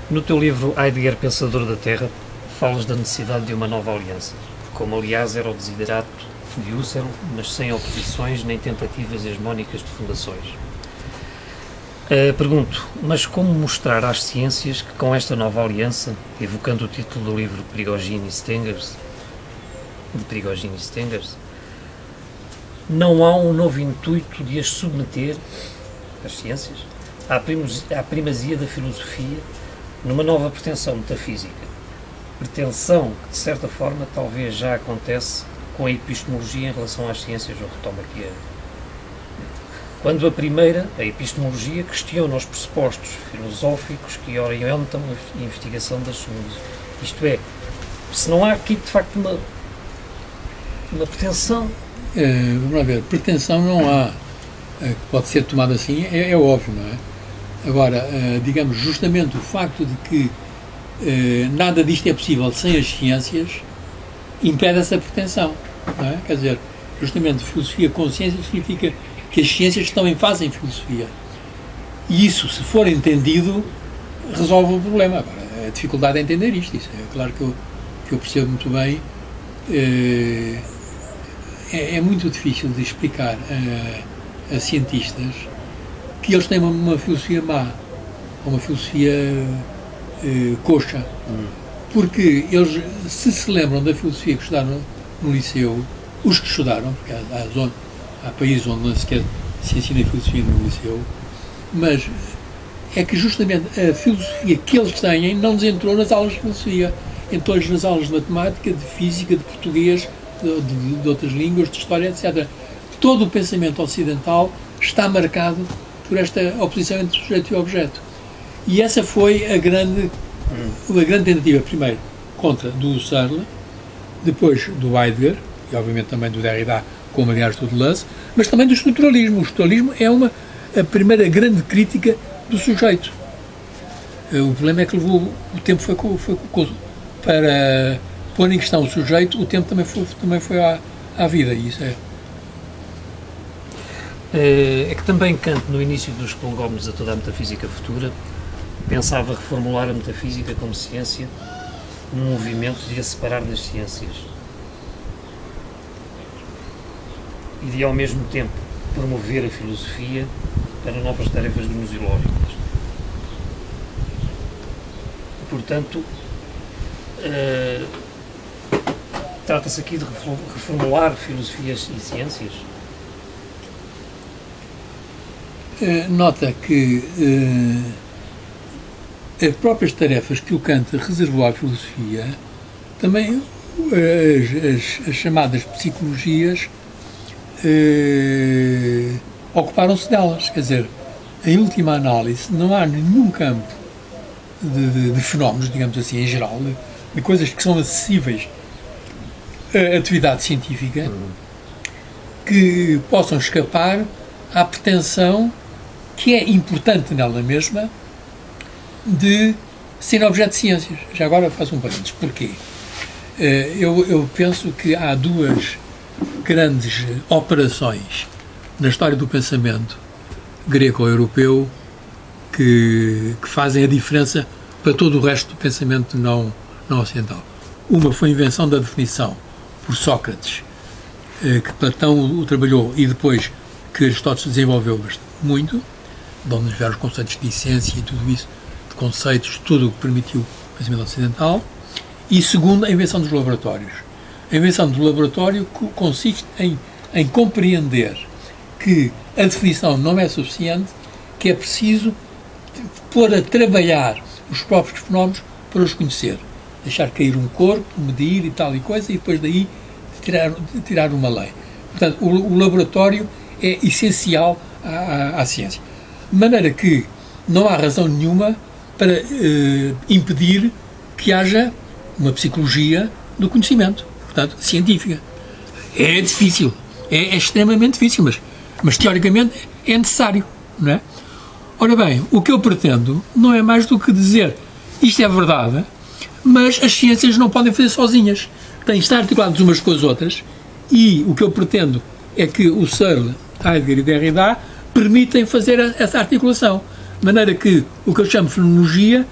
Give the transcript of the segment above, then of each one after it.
No teu livro Heidegger, Pensador da Terra, falas da necessidade de uma nova aliança, como aliás era o desiderato de Husserl, mas sem oposições nem tentativas hegemónicas de fundações. Pergunto, mas como mostrar às ciências que com esta nova aliança, evocando o título do livro Prigogine e Stengers, não há um novo intuito de as submeter, as ciências, à primazia da filosofia numa nova pretensão metafísica, pretensão que de certa forma talvez já acontece com a epistemologia em relação às ciências, eu retomo aqui quando a primeira, a epistemologia, questiona os pressupostos filosóficos que orientam a investigação das segundas. Isto é, se não há aqui de facto uma pretensão. Vamos lá ver, pretensão não há, que pode ser tomada assim, é óbvio, não é? Agora, digamos, justamente o facto de que nada disto é possível sem as ciências impede essa pretensão, não é? Quer dizer, justamente filosofia com ciência significa que as ciências também fazem filosofia. E isso, se for entendido, resolve o problema. Agora, a dificuldade é entender isto. Isso é claro que eu percebo muito bem. É muito difícil de explicar a cientistas que eles têm uma filosofia má, uma filosofia coxa. Porque eles, se lembram da filosofia que estudaram no liceu, os que estudaram, porque há países onde não sequer se ensina filosofia no liceu, mas é que justamente a filosofia que eles têm não nos entrou nas aulas de filosofia, entrou-lhes nas aulas de matemática, de física, de português, de outras línguas, de história, etc. Todo o pensamento ocidental está marcado por esta oposição entre sujeito e objeto. E essa foi a grande tentativa, primeiro, do Husserl, depois do Heidegger, e obviamente também do Derrida, como aliás do Deleuze, mas também do estruturalismo. O estruturalismo é a primeira grande crítica do sujeito. O problema é que o tempo foi para pôr em questão o sujeito, o tempo também foi à vida, e isso é. É que também Kant, no início dos prolegómenos a toda a metafísica futura, pensava reformular a metafísica como ciência num movimento de a separar das ciências e de, ao mesmo tempo, promover a filosofia para novas tarefas gnoseológicas. Portanto, trata-se aqui de reformular filosofias e ciências? Nota que as próprias tarefas que o Kant reservou à filosofia, também as chamadas psicologias ocuparam-se delas. Quer dizer, em última análise, não há nenhum campo de fenómenos, digamos assim, em geral, de coisas que são acessíveis à atividade científica, que possam escapar à pretensão, que é importante nela mesma, de ser objeto de ciências. Já agora faço um parênteses. Porquê? Eu penso que há duas grandes operações na história do pensamento greco-europeu que fazem a diferença para todo o resto do pensamento não ocidental. Uma foi a invenção da definição por Sócrates, que Platão o trabalhou, e depois que Aristóteles desenvolveu muito, de onde vieram os conceitos de essência e tudo isso, de conceitos, tudo o que permitiu o pensamento ocidental. E segundo, a invenção dos laboratórios. A invenção do laboratório consiste em compreender que a definição não é suficiente, que é preciso pôr a trabalhar os próprios fenómenos para os conhecer. Deixar cair um corpo, medir e tal e coisa, e depois daí tirar uma lei. Portanto, o laboratório é essencial à ciência. De maneira que não há razão nenhuma para impedir que haja uma psicologia do conhecimento, portanto, científica. É difícil, é extremamente difícil, mas teoricamente é necessário, não é? Ora bem, o que eu pretendo não é mais do que dizer isto é verdade, mas as ciências não podem fazer sozinhas. Têm de estar articuladas umas com as outras, e o que eu pretendo é que o Husserl, Heidegger e Derrida permitem fazer essa articulação. De maneira que o que eu chamo de fenomenologia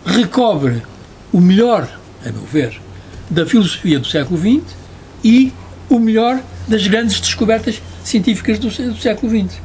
recobre o melhor, a meu ver, da filosofia do século XX e o melhor das grandes descobertas científicas do século XX.